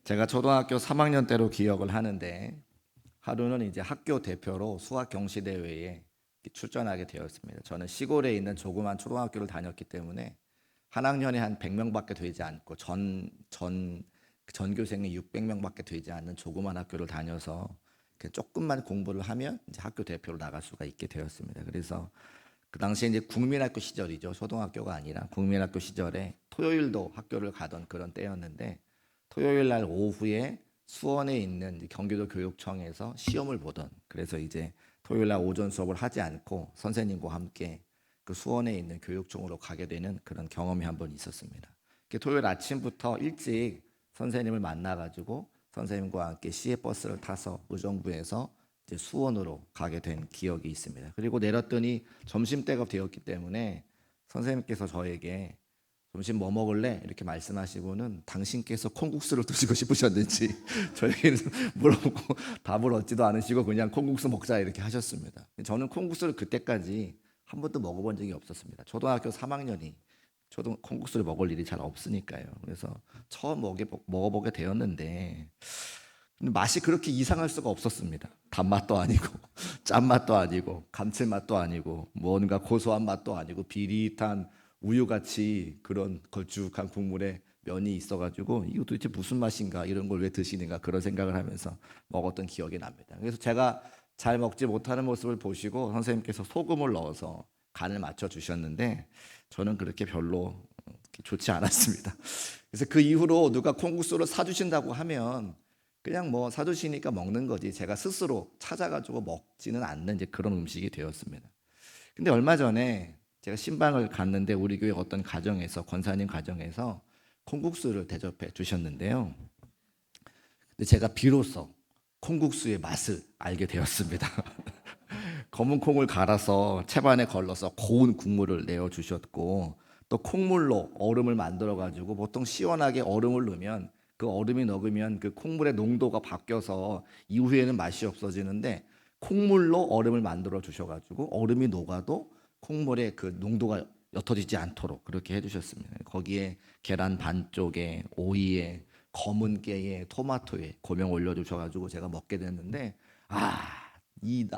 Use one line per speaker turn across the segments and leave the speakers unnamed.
제가 초등학교 3학년 때로 기억을 하는데 하루는 이제 학교 대표로 수학 경시 대회에 출전하게 되었습니다. 저는 시골에 있는 조그만 초등학교를 다녔기 때문에 한 학년에 한 100명밖에 되지 않고 전교생이 600명밖에 되지 않는 조그만 학교를 다녀서 조금만 공부를 하면 이제 학교 대표로 나갈 수가 있게 되었습니다. 그래서 그 당시에 이제 국민학교 시절이죠. 초등학교가 아니라 국민학교 시절에 토요일도 학교를 가던 그런 때였는데 토요일 날 오후에 수원에 있는 경기도 교육청에서 시험을 보던, 그래서 이제 토요일 날 오전 수업을 하지 않고 선생님과 함께 그 수원에 있는 교육청으로 가게 되는 그런 경험이 한 번 있었습니다. 토요일 아침부터 일찍 선생님을 만나가지고 선생님과 함께 시외버스를 타서 의정부에서 이제 수원으로 가게 된 기억이 있습니다. 그리고 내렸더니 점심때가 되었기 때문에 선생님께서 저에게 점심 뭐 먹을래? 이렇게 말씀하시고는 당신께서 콩국수를 드시고 싶으셨는지 저에게는 물어보고 답을 얻지도 않으시고 그냥 콩국수 먹자 이렇게 하셨습니다. 저는 콩국수를 그때까지 한 번도 먹어본 적이 없었습니다. 초등학교 3학년이 콩국수를 먹을 일이 잘 없으니까요. 그래서 처음 먹어보게 되었는데 근데 맛이 그렇게 이상할 수가 없었습니다. 단맛도 아니고 짠맛도 아니고 감칠맛도 아니고 뭔가 고소한 맛도 아니고 비릿한 우유같이 그런 걸쭉한 국물에 면이 있어가지고 이거 도대체 무슨 맛인가, 이런 걸 왜 드시는가, 그런 생각을 하면서 먹었던 기억이 납니다. 그래서 제가 잘 먹지 못하는 모습을 보시고 선생님께서 소금을 넣어서 간을 맞춰 주셨는데 저는 그렇게 별로 좋지 않았습니다. 그래서 그 이후로 누가 콩국수를 사주신다고 하면 그냥 뭐 사주시니까 먹는 거지 제가 스스로 찾아가지고 먹지는 않는 이제 그런 음식이 되었습니다. 근데 얼마 전에 제가 신방을 갔는데 우리 교회 어떤 가정에서, 권사님 가정에서 콩국수를 대접해 주셨는데요. 근데 제가 비로소 콩국수의 맛을 알게 되었습니다. 검은 콩을 갈아서 채반에 걸러서 고운 국물을 내어 주셨고 또 콩물로 얼음을 만들어 가지고 보통 시원하게 얼음을 넣으면 그 얼음이 녹으면 그 콩물의 농도가 바뀌어서 이후에는 맛이 없어지는데 콩물로 얼음을 만들어 주셔 가지고 얼음이 녹아도 콩물의 그 농도가 옅어지지 않도록 그렇게 해주셨습니다. 거기에 계란 반쪽에 오이에 검은 깨에 토마토에 고명 올려주셔가지고 제가 먹게 됐는데 이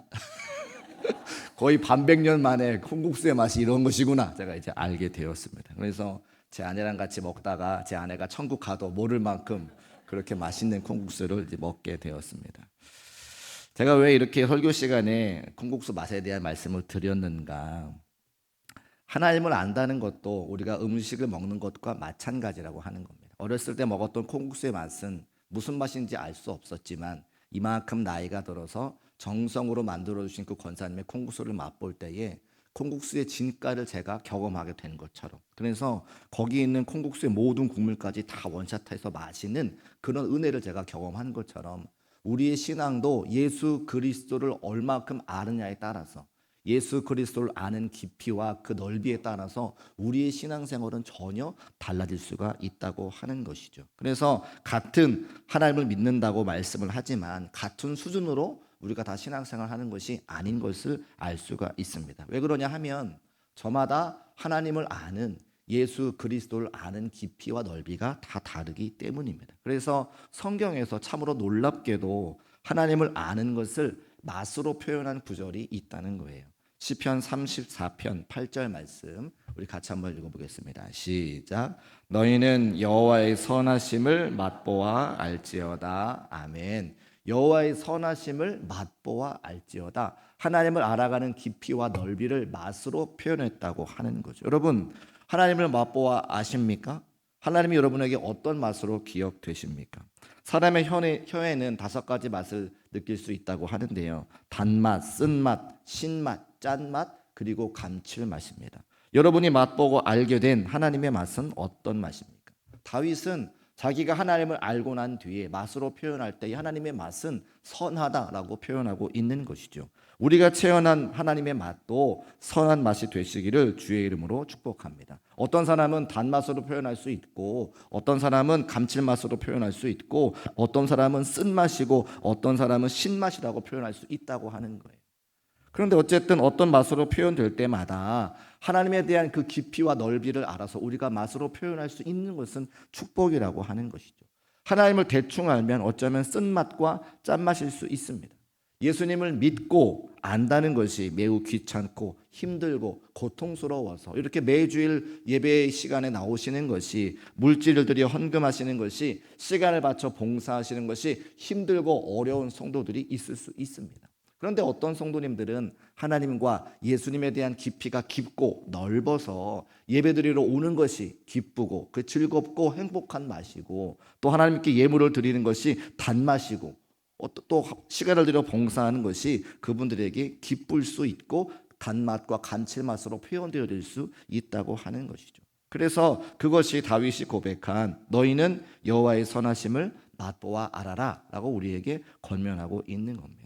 거의 반백년 만에 콩국수의 맛이 이런 것이구나 제가 이제 알게 되었습니다. 그래서 제 아내랑 같이 먹다가 제 아내가 천국 가도 모를 만큼 그렇게 맛있는 콩국수를 이제 먹게 되었습니다. 제가 왜 이렇게 설교 시간에 콩국수 맛에 대한 말씀을 드렸는가? 하나님을 안다는 것도 우리가 음식을 먹는 것과 마찬가지라고 하는 겁니다. 어렸을 때 먹었던 콩국수의 맛은 무슨 맛인지 알 수 없었지만 이만큼 나이가 들어서 정성으로 만들어주신 그 권사님의 콩국수를 맛볼 때에 콩국수의 진가를 제가 경험하게 된 것처럼, 그래서 거기 있는 콩국수의 모든 국물까지 다 원샷해서 마시는 그런 은혜를 제가 경험한 것처럼 우리의 신앙도 예수 그리스도를 얼마큼 아느냐에 따라서, 예수 그리스도를 아는 깊이와 그 넓이에 따라서 우리의 신앙생활은 전혀 달라질 수가 있다고 하는 것이죠. 그래서 같은 하나님을 믿는다고 말씀을 하지만 같은 수준으로 우리가 다 신앙생활 하는 것이 아닌 것을 알 수가 있습니다. 왜 그러냐 하면 저마다 하나님을 아는, 예수 그리스도를 아는 깊이와 넓이가 다 다르기 때문입니다. 그래서 성경에서 참으로 놀랍게도 하나님을 아는 것을 맛으로 표현한 구절이 있다는 거예요. 시편 34편 8절 말씀 우리 같이 한번 읽어보겠습니다. 시작. 너희는 여호와의 선하심을 맛보아 알지어다. 아멘. 여호와의 선하심을 맛보아 알지어다. 하나님을 알아가는 깊이와 넓이를 맛으로 표현했다고 하는 거죠. 여러분, 하나님을 맛보아 아십니까? 하나님이 여러분에게 어떤 맛으로 기억되십니까? 사람의 혀에는 5가지 맛을 느낄 수 있다고 하는데요. 단맛, 쓴맛, 신맛, 짠맛, 그리고 감칠맛입니다. 여러분이 맛보고 알게 된 하나님의 맛은 어떤 맛입니까? 다윗은 자기가 하나님을 알고 난 뒤에 맛으로 표현할 때 하나님의 맛은 선하다라고 표현하고 있는 것이죠. 우리가 체험한 하나님의 맛도 선한 맛이 되시기를 주의 이름으로 축복합니다. 어떤 사람은 단맛으로 표현할 수 있고 어떤 사람은 감칠맛으로 표현할 수 있고 어떤 사람은 쓴맛이고 어떤 사람은 신맛이라고 표현할 수 있다고 하는 거예요. 그런데 어쨌든 어떤 맛으로 표현될 때마다 하나님에 대한 그 깊이와 넓이를 알아서 우리가 맛으로 표현할 수 있는 것은 축복이라고 하는 것이죠. 하나님을 대충 알면 어쩌면 쓴맛과 짠맛일 수 있습니다. 예수님을 믿고 안다는 것이 매우 귀찮고 힘들고 고통스러워서 이렇게 매주일 예배 시간에 나오시는 것이, 물질을 들여 헌금하시는 것이, 시간을 바쳐 봉사하시는 것이 힘들고 어려운 성도들이 있을 수 있습니다. 그런데 어떤 성도님들은 하나님과 예수님에 대한 깊이가 깊고 넓어서 예배드리러 오는 것이 기쁘고 그 즐겁고 행복한 맛이고, 또 하나님께 예물을 드리는 것이 단맛이고, 또 시간을 들여 봉사하는 것이 그분들에게 기쁠 수 있고 단맛과 감칠맛으로 표현되어질 수 있다고 하는 것이죠. 그래서 그것이 다윗이 고백한 너희는 여호와의 선하심을 맛보아 알아라 라고 우리에게 권면하고 있는 겁니다.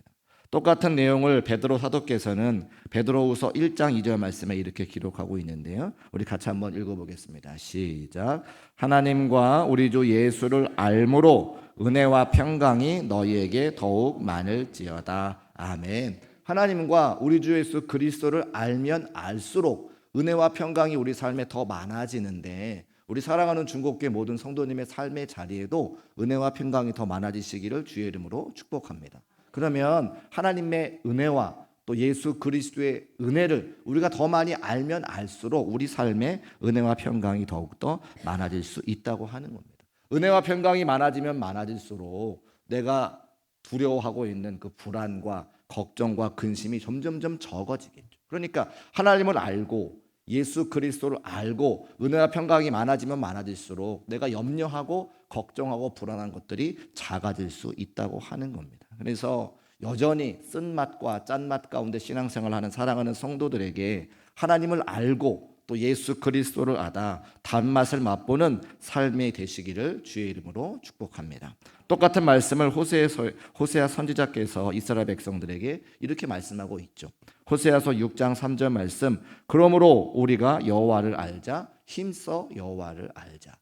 똑같은 내용을 베드로 사도께서는 베드로후서 1장 2절 말씀에 이렇게 기록하고 있는데요. 우리 같이 한번 읽어보겠습니다. 시작. 하나님과 우리 주 예수를 알므로 은혜와 평강이 너희에게 더욱 많을지어다. 아멘. 하나님과 우리 주 예수 그리스도를 알면 알수록 은혜와 평강이 우리 삶에 더 많아지는데, 우리 사랑하는 중국교회 모든 성도님의 삶의 자리에도 은혜와 평강이 더 많아지시기를 주의 이름으로 축복합니다. 그러면 하나님의 은혜와 또 예수 그리스도의 은혜를 우리가 더 많이 알면 알수록 우리 삶에 은혜와 평강이 더욱더 많아질 수 있다고 하는 겁니다. 은혜와 평강이 많아지면 많아질수록 내가 두려워하고 있는 그 불안과 걱정과 근심이 점점점 적어지겠죠. 그러니까 하나님을 알고 예수 그리스도를 알고 은혜와 평강이 많아지면 많아질수록 내가 염려하고 걱정하고 불안한 것들이 작아질 수 있다고 하는 겁니다. 그래서 여전히 쓴맛과 짠맛 가운데 신앙생활하는 사랑하는 성도들에게 하나님을 알고 또 예수 그리스도를 알아 단맛을 맛보는 삶이 되시기를 주의 이름으로 축복합니다. 똑같은 말씀을 호세아 선지자께서 이스라엘 백성들에게 이렇게 말씀하고 있죠. 호세아서 6장 3절 말씀, 그러므로 우리가 여호와를 알자, 힘써 여호와를 알자.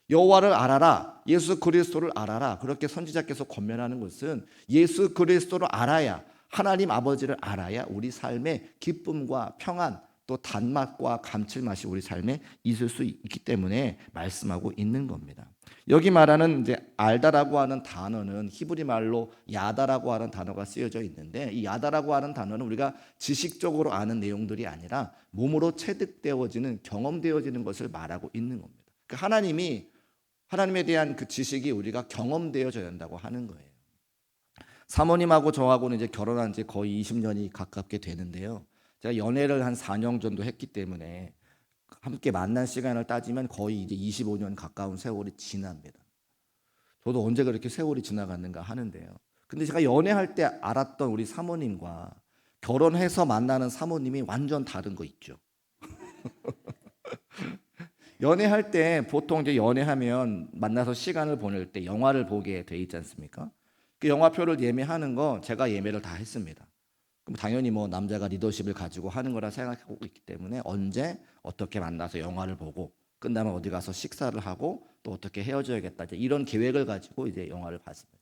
여호와를 알아라, 예수 그리스도를 알아라. 그렇게 선지자께서 권면하는 것은 예수 그리스도를 알아야, 하나님 아버지를 알아야 우리 삶에 기쁨과 평안 또 단맛과 감칠맛이 우리 삶에 있을 수 있기 때문에 말씀하고 있는 겁니다. 여기 말하는 이제 알다라고 하는 단어는 히브리 말로 야다라고 하는 단어가 쓰여져 있는데, 이 야다라고 하는 단어는 우리가 지식적으로 아는 내용들이 아니라 몸으로 체득되어지는, 경험되어지는 것을 말하고 있는 겁니다. 그러니까 하나님에 대한 그 지식이 우리가 경험되어져야 한다고 하는 거예요. 사모님하고 저하고는 이제 결혼한 지 거의 20년이 가깝게 되는데요. 제가 연애를 한 4년 정도 했기 때문에 함께 만난 시간을 따지면 거의 이제 25년 가까운 세월이 지납니다. 저도 언제 그렇게 세월이 지나갔는가 하는데요. 근데 제가 연애할 때 알았던 우리 사모님과 결혼해서 만나는 사모님이 완전 다른 거 있죠. 연애할 때 보통 이제 연애하면 만나서 시간을 보낼 때 영화를 보게 돼 있지 않습니까? 그 영화표를 예매하는 거 제가 예매를 다 했습니다. 그럼 당연히 뭐 남자가 리더십을 가지고 하는 거라 생각하고 있기 때문에 언제 어떻게 만나서 영화를 보고 끝나면 어디 가서 식사를 하고 또 어떻게 헤어져야겠다, 이제 이런 계획을 가지고 이제 영화를 봤습니다.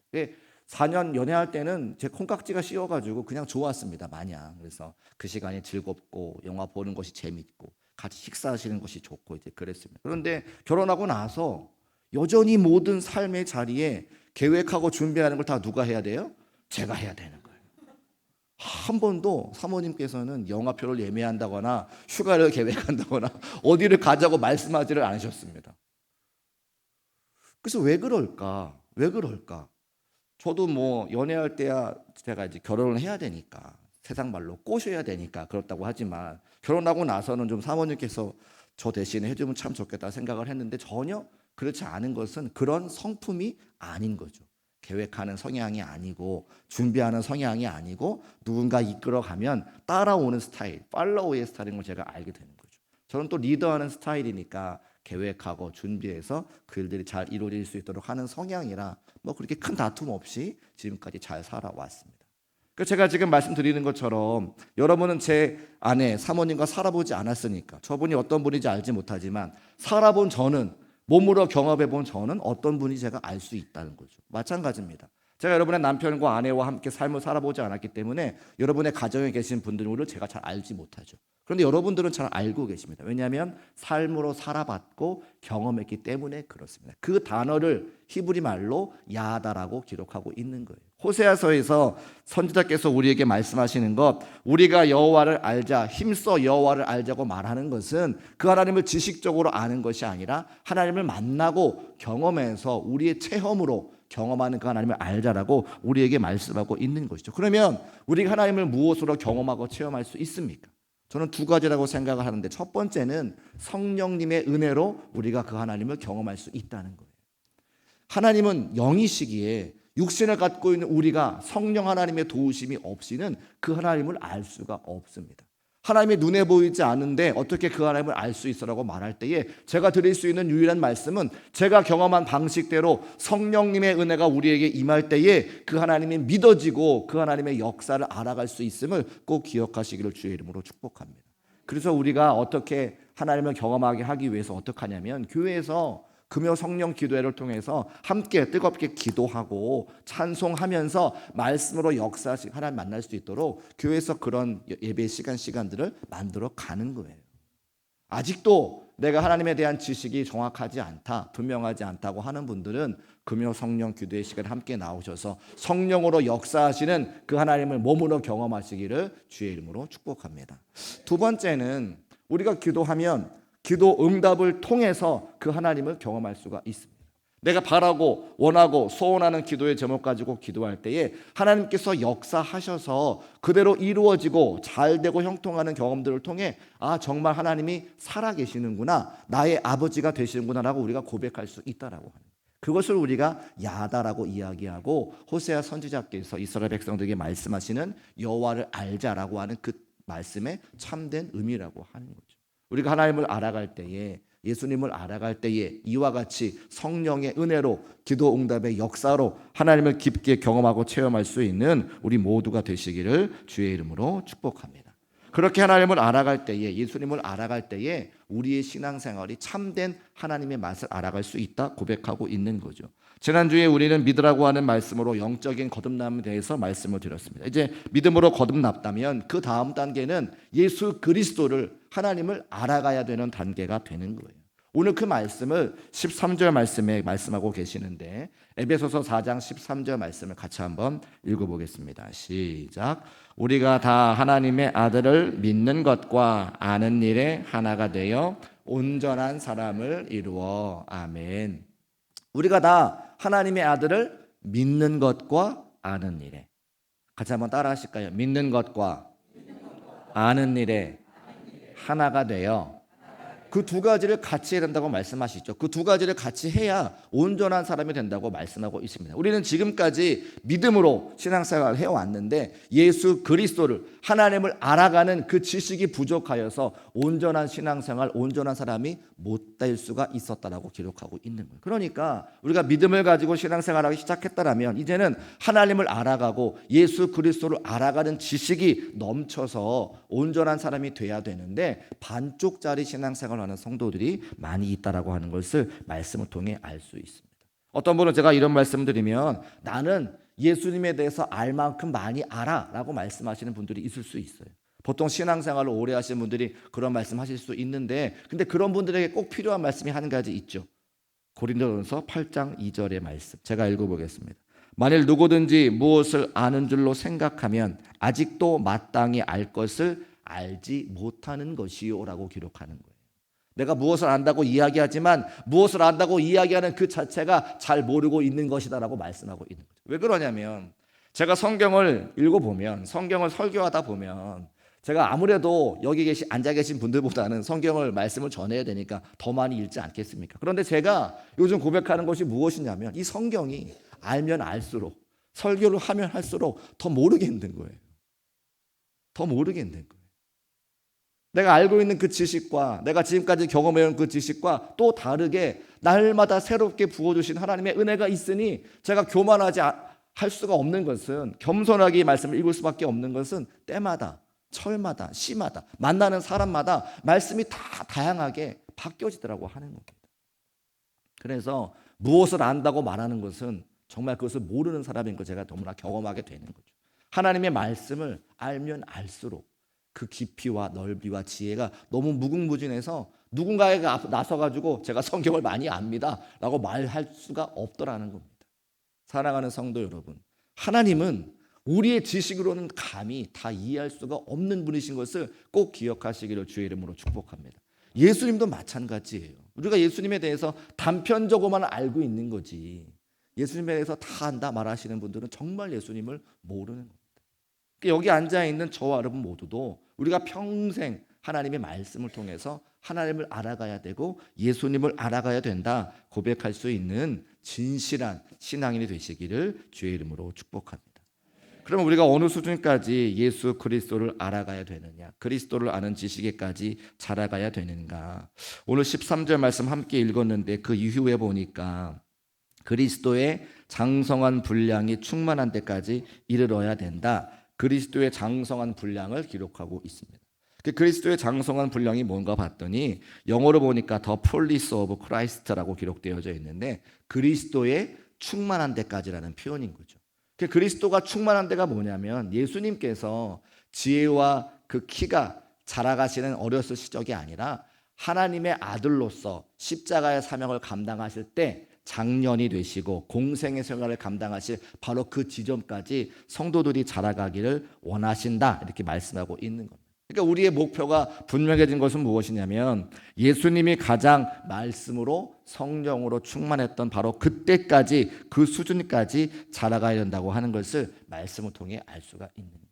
4년 연애할 때는 제 콩깍지가 씌워가지고 그냥 좋았습니다, 마냥. 그래서 그 시간이 즐겁고 영화 보는 것이 재밌고 같이 식사하시는 것이 좋고 이제 그랬습니다. 그런데 결혼하고 나서 여전히 모든 삶의 자리에 계획하고 준비하는 걸 다 누가 해야 돼요? 제가 해야 되는 거예요. 한 번도 사모님께서는 영화표를 예매한다거나 휴가를 계획한다거나 어디를 가자고 말씀하지를 않으셨습니다. 그래서 왜 그럴까? 왜 그럴까? 저도 뭐 연애할 때야 제가 이제 결혼을 해야 되니까, 세상 말로 꼬셔야 되니까 그렇다고 하지만, 결혼하고 나서는 좀 사모님께서 저 대신에 해주면 참 좋겠다 생각을 했는데 전혀 그렇지 않은 것은 그런 성품이 아닌 거죠. 계획하는 성향이 아니고 준비하는 성향이 아니고 누군가 이끌어가면 따라오는 스타일, 팔로우의 스타일인 걸 제가 알게 되는 거죠. 저는 또 리더하는 스타일이니까 계획하고 준비해서 그 일들이 잘 이루어질 수 있도록 하는 성향이라 뭐 그렇게 큰 다툼 없이 지금까지 잘 살아왔습니다. 그래서 제가 지금 말씀드리는 것처럼 여러분은 제 아내, 사모님과 살아보지 않았으니까 저분이 어떤 분인지 알지 못하지만, 살아본 저는, 몸으로 경험해본 저는 어떤 분인지 제가 알 수 있다는 거죠. 마찬가지입니다. 제가 여러분의 남편과 아내와 함께 삶을 살아보지 않았기 때문에 여러분의 가정에 계신 분들을 제가 잘 알지 못하죠. 그런데 여러분들은 잘 알고 계십니다. 왜냐하면 삶으로 살아봤고 경험했기 때문에 그렇습니다. 그 단어를 히브리 말로 야다라고 기록하고 있는 거예요. 호세아서에서 선지자께서 우리에게 말씀하시는 것, 우리가 여호와를 알자, 힘써 여호와를 알자고 말하는 것은 그 하나님을 지식적으로 아는 것이 아니라 하나님을 만나고 경험해서 우리의 체험으로 경험하는 그 하나님을 알자라고 우리에게 말씀하고 있는 것이죠. 그러면 우리가 하나님을 무엇으로 경험하고 체험할 수 있습니까? 저는 두 가지라고 생각을 하는데, 첫 번째는 성령님의 은혜로 우리가 그 하나님을 경험할 수 있다는 거예요. 하나님은 영이시기에 육신을 갖고 있는 우리가 성령 하나님의 도우심이 없이는 그 하나님을 알 수가 없습니다. 하나님의 눈에 보이지 않는데 어떻게 그 하나님을 알 수 있어라고 말할 때에 제가 드릴 수 있는 유일한 말씀은 제가 경험한 방식대로 성령님의 은혜가 우리에게 임할 때에 그 하나님이 믿어지고 그 하나님의 역사를 알아갈 수 있음을 꼭 기억하시기를 주의 이름으로 축복합니다. 그래서 우리가 어떻게 하나님을 경험하게 하기 위해서 어떻게 하냐면, 교회에서 금요 성령 기도회를 통해서 함께 뜨겁게 기도하고 찬송하면서 말씀으로 역사하신 하나님 만날 수 있도록 교회에서 그런 예배 시간들을 만들어 가는 거예요. 아직도 내가 하나님에 대한 지식이 정확하지 않다, 분명하지 않다고 하는 분들은 금요 성령 기도회 시간에 함께 나오셔서 성령으로 역사하시는 그 하나님을 몸으로 경험하시기를 주의 이름으로 축복합니다. 두 번째는 우리가 기도하면 기도 응답을 통해서 그 하나님을 경험할 수가 있습니다. 내가 바라고 원하고 소원하는 기도의 제목 가지고 기도할 때에 하나님께서 역사하셔서 그대로 이루어지고 잘되고 형통하는 경험들을 통해 정말 하나님이 살아계시는구나, 나의 아버지가 되시는구나 라고 우리가 고백할 수 있다라고 하는 거예요. 그것을 우리가 야다라고 이야기하고, 호세아 선지자께서 이스라엘 백성들에게 말씀하시는 여호와를 알자라고 하는 그 말씀의 참된 의미라고 하는 거죠. 우리가 하나님을 알아갈 때에, 예수님을 알아갈 때에 이와 같이 성령의 은혜로 기도 응답의 역사로 하나님을 깊게 경험하고 체험할 수 있는 우리 모두가 되시기를 주의 이름으로 축복합니다. 그렇게 하나님을 알아갈 때에, 예수님을 알아갈 때에 우리의 신앙생활이 참된 하나님의 맛을 알아갈 수 있다 고백하고 있는 거죠. 지난주에 우리는 믿으라고 하는 말씀으로 영적인 거듭남에 대해서 말씀을 드렸습니다. 이제 믿음으로 거듭났다면 그 다음 단계는 예수 그리스도를, 하나님을 알아가야 되는 단계가 되는 거예요. 오늘 그 말씀을 13절 말씀에 말씀하고 계시는데, 에베소서 4장 13절 말씀을 같이 한번 읽어보겠습니다. 시작. 우리가 다 하나님의 아들을 믿는 것과 아는 일에 하나가 되어 온전한 사람을 이루어. 아멘. 우리가 다 하나님의 아들을 믿는 것과 아는 일에, 같이 한번 따라 하실까요? 믿는 것과 아는 일에 하나가 되어. 그 두 가지를 같이 해야 된다고 말씀하시죠. 그 두 가지를 같이 해야 온전한 사람이 된다고 말씀하고 있습니다. 우리는 지금까지 믿음으로 신앙생활을 해왔는데 예수 그리스도를, 하나님을 알아가는 그 지식이 부족하여서 온전한 신앙생활, 온전한 사람이 못 될 수가 있었다라고 기록하고 있는 거예요. 그러니까 우리가 믿음을 가지고 신앙생활하기 시작했다라면 이제는 하나님을 알아가고 예수 그리스도를 알아가는 지식이 넘쳐서 온전한 사람이 돼야 되는데, 반쪽짜리 신앙생활을 하는 성도들이 많이 있다라고 하는 것을 말씀을 통해 알 수 있습니다. 어떤 분은 제가 이런 말씀을 드리면 나는 예수님에 대해서 알 만큼 많이 알아 라고 말씀하시는 분들이 있을 수 있어요. 보통 신앙생활을 오래 하시는 분들이 그런 말씀 하실 수 있는데, 근데 그런 분들에게 꼭 필요한 말씀이 한 가지 있죠. 고린도전서 8장 2절의 말씀, 제가 읽어보겠습니다. 만일 누구든지 무엇을 아는 줄로 생각하면 아직도 마땅히 알 것을 알지 못하는 것이요 라고 기록하는 거예요. 내가 무엇을 안다고 이야기하지만 무엇을 안다고 이야기하는 그 자체가 잘 모르고 있는 것이다 라고 말씀하고 있는 거죠. 왜 그러냐면, 제가 성경을 읽어보면, 성경을 설교하다 보면 제가 아무래도 여기 앉아 계신 분들보다는 성경을 말씀을 전해야 되니까 더 많이 읽지 않겠습니까? 그런데 제가 요즘 고백하는 것이 무엇이냐면, 이 성경이 알면 알수록, 설교를 하면 할수록 더 모르겠는 거예요. 더 모르겠는 거예요. 내가 알고 있는 그 지식과 내가 지금까지 경험해온 그 지식과 또 다르게 날마다 새롭게 부어주신 하나님의 은혜가 있으니 제가 교만하지 할 수가 없는 것은, 겸손하게 말씀을 읽을 수밖에 없는 것은 때마다, 철마다, 시마다, 만나는 사람마다 말씀이 다 다양하게 바뀌어지더라고 하는 겁니다. 그래서 무엇을 안다고 말하는 것은 정말 그것을 모르는 사람인 걸 제가 너무나 경험하게 되는 거죠. 하나님의 말씀을 알면 알수록 그 깊이와 넓이와 지혜가 너무 무궁무진해서 누군가가 나서가지고 제가 성경을 많이 압니다 라고 말할 수가 없더라는 겁니다. 사랑하는 성도 여러분, 하나님은 우리의 지식으로는 감히 다 이해할 수가 없는 분이신 것을 꼭 기억하시기를 주의 이름으로 축복합니다. 예수님도 마찬가지예요. 우리가 예수님에 대해서 단편적으로만 알고 있는 거지, 예수님에 대해서 다 안다 말하시는 분들은 정말 예수님을 모르는 겁니다. 여기 앉아있는 저와 여러분 모두도 우리가 평생 하나님의 말씀을 통해서 하나님을 알아가야 되고 예수님을 알아가야 된다 고백할 수 있는 진실한 신앙인이 되시기를 주의 이름으로 축복합니다. 그럼 우리가 어느 수준까지 예수 그리스도를 알아가야 되느냐, 그리스도를 아는 지식에까지 자라가야 되는가? 오늘 13절 말씀 함께 읽었는데 그 이후에 보니까 그리스도의 장성한 분량이 충만한 데까지 이르러야 된다. 그리스도의 장성한 분량을 기록하고 있습니다. 그리스도의 장성한 분량이 뭔가 봤더니 영어로 보니까 The fullness of Christ라고 기록되어져 있는데 그리스도의 충만한 데까지라는 표현인 거죠. 그리스도가 충만한 데가 뭐냐면 예수님께서 지혜와 그 키가 자라가시는 어렸을 시절이 아니라 하나님의 아들로서 십자가의 사명을 감당하실 때 장년이 되시고 공생의 생활을 감당하실 바로 그 지점까지 성도들이 자라가기를 원하신다 이렇게 말씀하고 있는 겁니다. 그러니까 우리의 목표가 분명해진 것은 무엇이냐면 예수님이 가장 말씀으로 성령으로 충만했던 바로 그때까지 그 수준까지 자라가야 된다고 하는 것을 말씀을 통해 알 수가 있는 거예요.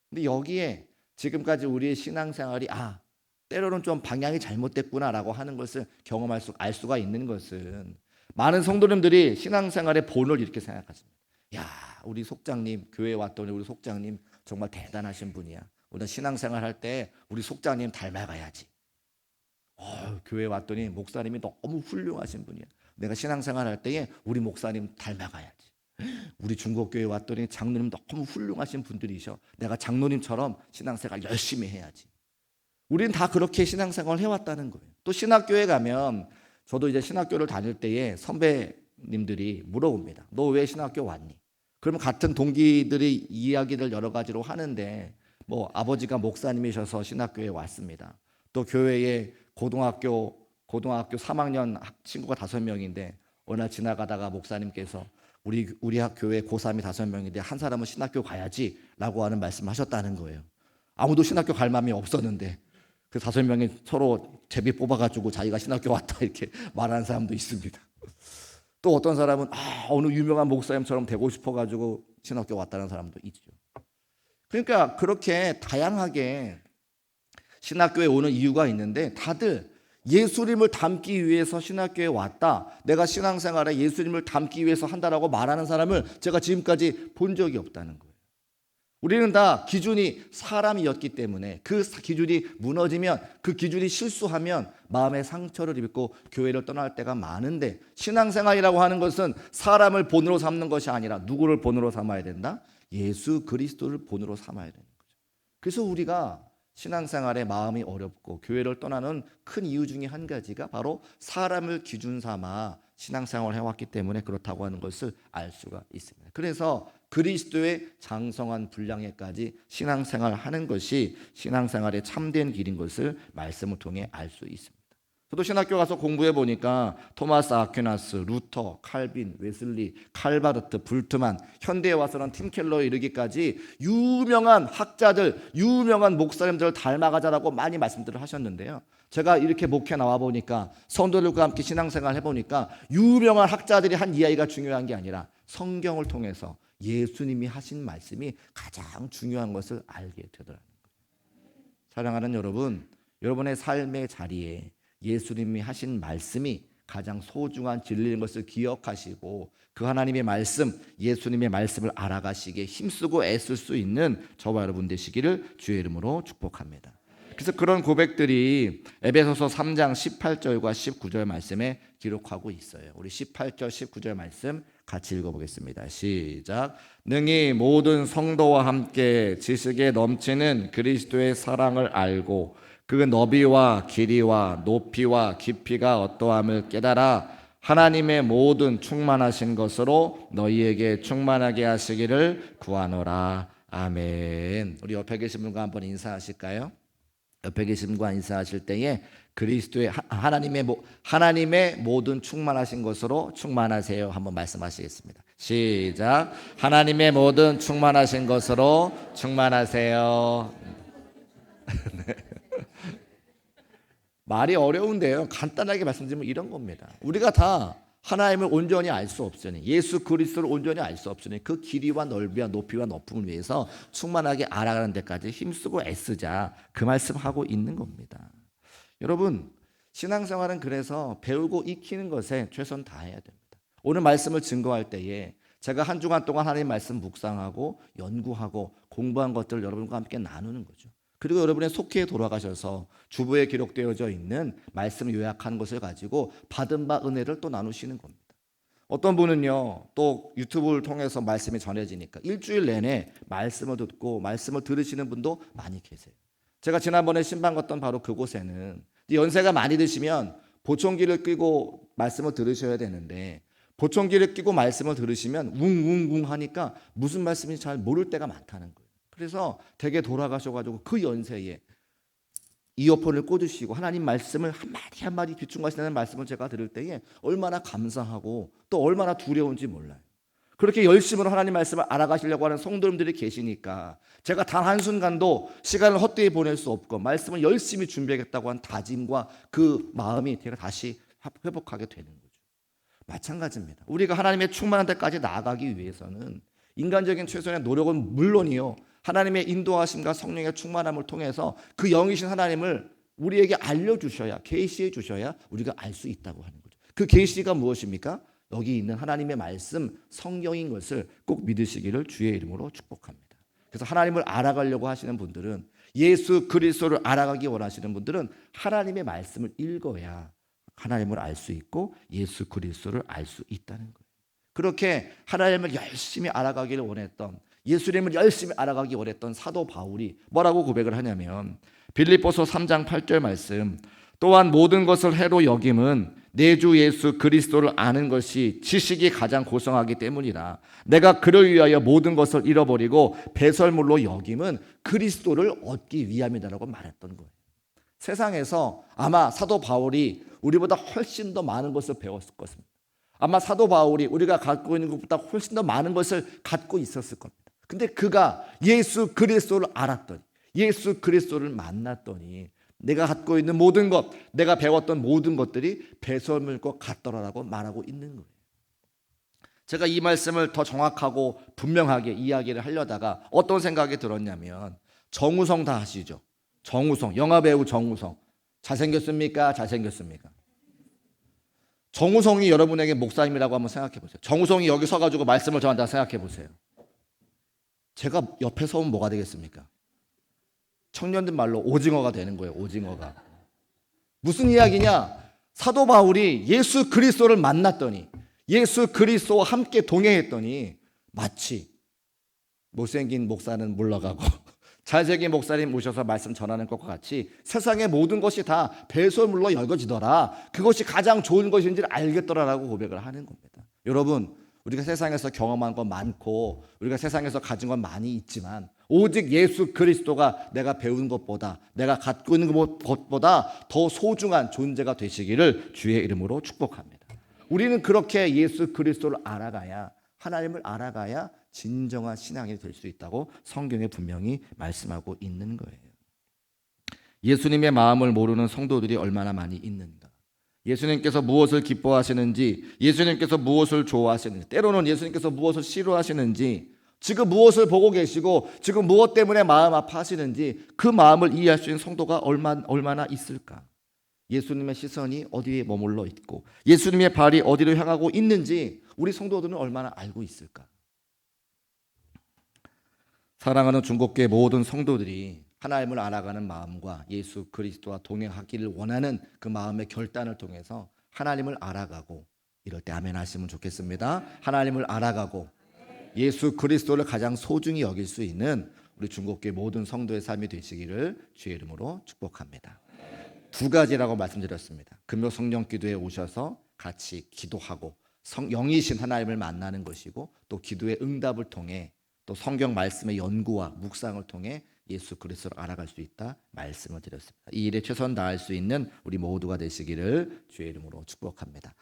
근데 여기에 지금까지 우리의 신앙생활이 때로는 좀 방향이 잘못됐구나라고 하는 것을 알 수가 있는 것은 많은 성도님들이 신앙생활의 본을 이렇게 생각하십니다. 야, 우리 속장님 교회에 왔더니 우리 속장님 정말 대단하신 분이야. 우리가 신앙생활 할 때 우리 속장님 닮아가야지. 교회에 왔더니 목사님이 너무 훌륭하신 분이야. 내가 신앙생활 할 때에 우리 목사님 닮아가야지. 우리 중국교회에 왔더니 장로님 너무 훌륭하신 분들이셔. 내가 장로님처럼 신앙생활 열심히 해야지. 우리는 다 그렇게 신앙생활을 해왔다는 거예요. 또 신학교에 가면 저도 이제 신학교를 다닐 때에 선배님들이 물어봅니다. 너 왜 신학교 왔니? 그러면 같은 동기들이 이야기를 여러 가지로 하는데 아버지가 목사님이셔서 신학교에 왔습니다. 또 교회에 고등학교 3학년 친구가 5명인데 어느 날 지나가다가 목사님께서 우리 교회 고3이 5명인데 한 사람은 신학교 가야지 라고 하는 말씀하셨다는 거예요. 아무도 신학교 갈 마음이 없었는데 그 5명이 서로 제비 뽑아가지고 자기가 신학교 왔다 이렇게 말하는 사람도 있습니다. 또 어떤 사람은 어느 유명한 목사님처럼 되고 싶어가지고 신학교 왔다는 사람도 있죠. 그러니까 그렇게 다양하게 신학교에 오는 이유가 있는데 다들 예수님을 닮기 위해서 신학교에 왔다. 내가 신앙생활에 예수님을 닮기 위해서 한다라고 말하는 사람을 제가 지금까지 본 적이 없다는 거예요. 우리는 다 기준이 사람이었기 때문에 그 기준이 무너지면 그 기준이 실수하면 마음의 상처를 입고 교회를 떠날 때가 많은데 신앙생활이라고 하는 것은 사람을 본으로 삼는 것이 아니라 누구를 본으로 삼아야 된다? 예수 그리스도를 본으로 삼아야 되는 거죠. 그래서 우리가 신앙생활에 마음이 어렵고 교회를 떠나는 큰 이유 중에 한 가지가 바로 사람을 기준 삼아 신앙생활을 해왔기 때문에 그렇다고 하는 것을 알 수가 있습니다. 그래서 그리스도의 장성한 분량에까지 신앙생활을 하는 것이 신앙생활의 참된 길인 것을 말씀을 통해 알 수 있습니다. 저도 신학교 가서 공부해 보니까 토마스 아퀴나스, 루터, 칼빈, 웨슬리, 칼바르트, 불트만, 현대에 와서는 팀 켈러에 이르기까지 유명한 학자들, 유명한 목사님들을 닮아가자라고 많이 말씀들을 하셨는데요. 제가 이렇게 목회 나와 보니까 성도들과 함께 신앙생활 해보니까 유명한 학자들이 한 이야기가 중요한 게 아니라 성경을 통해서 예수님이 하신 말씀이 가장 중요한 것을 알게 되더라고요. 사랑하는 여러분, 여러분의 삶의 자리에 예수님이 하신 말씀이 가장 소중한 진리인 것을 기억하시고 그 하나님의 말씀, 예수님의 말씀을 알아가시기에 힘쓰고 애쓸 수 있는 저와 여러분 되시기를 주의 이름으로 축복합니다. 그래서 그런 고백들이 에베소서 3장 18절과 19절 말씀에 기록하고 있어요. 우리 18절 19절 말씀 같이 읽어보겠습니다. 시작. 능히 모든 성도와 함께 지식에 넘치는 그리스도의 사랑을 알고 그 너비와 길이와 높이와 깊이가 어떠함을 깨달아 하나님의 모든 충만하신 것으로 너희에게 충만하게 하시기를 구하노라. 아멘. 우리 옆에 계신 분과 한번 인사하실까요? 옆에 계신 분과 인사하실 때에 그리스도의 하나님의 모든 충만하신 것으로 충만하세요. 한번 말씀하시겠습니다. 시작. 하나님의 모든 충만하신 것으로 충만하세요. 말이 어려운데요. 간단하게 말씀드리면 이런 겁니다. 우리가 다 하나님을 온전히 알 수 없으니, 예수 그리스도를 온전히 알 수 없으니 그 길이와 넓이와 높이와 높음을 위해서 충만하게 알아가는 데까지 힘쓰고 애쓰자, 그 말씀하고 있는 겁니다. 여러분, 신앙생활은 그래서 배우고 익히는 것에 최선 다해야 됩니다. 오늘 말씀을 증거할 때에 제가 한 주간 동안 하나님 말씀 묵상하고 연구하고 공부한 것들을 여러분과 함께 나누는 거죠. 그리고 여러분의 속회에 돌아가셔서 주보에 기록되어져 있는 말씀 요약한 것을 가지고 받은 바 은혜를 또 나누시는 겁니다. 어떤 분은요, 또 유튜브를 통해서 말씀이 전해지니까 일주일 내내 말씀을 듣고 말씀을 들으시는 분도 많이 계세요. 제가 지난번에 신방 갔던 바로 그곳에는 연세가 많이 드시면 보청기를 끼고 말씀을 들으셔야 되는데, 보청기를 끼고 말씀을 들으시면 웅웅웅 하니까 무슨 말씀인지 잘 모를 때가 많다는 거예요. 그래서 댁에 돌아가셔가지고 그 연세에 이어폰을 꽂으시고 하나님 말씀을 한마디 한마디 집중하시는 말씀을 제가 들을 때에 얼마나 감사하고 또 얼마나 두려운지 몰라요. 그렇게 열심으로 하나님 말씀을 알아가시려고 하는 성도님들이 계시니까 제가 단 한순간도 시간을 헛되이 보낼 수 없고 말씀을 열심히 준비하겠다고 한 다짐과 그 마음이 제가 다시 회복하게 되는 거죠. 마찬가지입니다. 우리가 하나님의 충만한 데까지 나아가기 위해서는 인간적인 최선의 노력은 물론이요, 하나님의 인도하심과 성령의 충만함을 통해서 그 영이신 하나님을 우리에게 알려주셔야, 계시해 주셔야 우리가 알 수 있다고 하는 거죠. 그 계시가 무엇입니까? 여기 있는 하나님의 말씀, 성경인 것을 꼭 믿으시기를 주의 이름으로 축복합니다. 그래서 하나님을 알아가려고 하시는 분들은, 예수 그리스도를 알아가기 원하시는 분들은 하나님의 말씀을 읽어야 하나님을 알 수 있고 예수 그리스도를 알 수 있다는 거예요. 그렇게 하나님을 열심히 알아가기를 원했던, 예수님을 열심히 알아가기 원했던 사도 바울이 뭐라고 고백을 하냐면, 빌립보서 3장 8절 말씀, 또한 모든 것을 해로 여김은 내 주 예수 그리스도를 아는 것이 지식이 가장 고상하기 때문이라. 내가 그를 위하여 모든 것을 잃어버리고 배설물로 여김은 그리스도를 얻기 위함이다라고 말했던 거예요. 세상에서 아마 사도 바울이 우리보다 훨씬 더 많은 것을 배웠을 것입니다. 아마 사도 바울이 우리가 갖고 있는 것보다 훨씬 더 많은 것을 갖고 있었을 겁니다. 근데 그가 예수 그리스도를 알았더니, 예수 그리스도를 만났더니 내가 갖고 있는 모든 것, 내가 배웠던 모든 것들이 배설물과 같더라라고 말하고 있는 거예요. 제가 이 말씀을 더 정확하고 분명하게 이야기를 하려다가 어떤 생각이 들었냐면, 정우성 다 아시죠? 정우성, 영화배우 정우성. 잘생겼습니까? 잘생겼습니까? 정우성이 여러분에게 목사님이라고 한번 생각해 보세요. 정우성이 여기 서가지고 말씀을 전한다 생각해 보세요. 제가 옆에 서면 뭐가 되겠습니까? 청년들 말로 오징어가 되는 거예요. 오징어가. 무슨 이야기냐? 사도 바울이 예수 그리스도를 만났더니, 예수 그리스도와 함께 동행했더니 마치 못생긴 목사는 물러가고 잘생긴 목사님 모셔서 말씀 전하는 것과 같이 세상의 모든 것이 다 배설물로 여겨지더라. 그것이 가장 좋은 것인지를 알겠더라라고 고백을 하는 겁니다. 여러분, 우리가 세상에서 경험한 건 많고 우리가 세상에서 가진 건 많이 있지만 오직 예수 그리스도가 내가 배운 것보다, 내가 갖고 있는 것보다 더 소중한 존재가 되시기를 주의 이름으로 축복합니다. 우리는 그렇게 예수 그리스도를 알아가야, 하나님을 알아가야 진정한 신앙이 될 수 있다고 성경에 분명히 말씀하고 있는 거예요. 예수님의 마음을 모르는 성도들이 얼마나 많이 있는가. 예수님께서 무엇을 기뻐하시는지, 예수님께서 무엇을 좋아하시는지, 때로는 예수님께서 무엇을 싫어하시는지, 지금 무엇을 보고 계시고 지금 무엇 때문에 마음 아파하시는지 그 마음을 이해할 수 있는 성도가 얼마나 있을까? 예수님의 시선이 어디에 머물러 있고 예수님의 발이 어디로 향하고 있는지 우리 성도들은 얼마나 알고 있을까? 사랑하는 중국교회 모든 성도들이 하나님을 알아가는 마음과 예수 그리스도와 동행하기를 원하는 그 마음의 결단을 통해서 하나님을 알아가고, 이럴 때 아멘 하시면 좋겠습니다. 하나님을 알아가고 예수 그리스도를 가장 소중히 여길 수 있는 우리 중국교회 모든 성도의 삶이 되시기를 주의 이름으로 축복합니다. 두 가지라고 말씀드렸습니다. 금요 성령 기도에 오셔서 같이 기도하고 영이신 하나님을 만나는 것이고, 또 기도의 응답을 통해 또 성경 말씀의 연구와 묵상을 통해 예수 그리스도를 알아갈 수 있다 말씀을 드렸습니다. 이 일에 최선 다할 수 있는 우리 모두가 되시기를 주의 이름으로 축복합니다.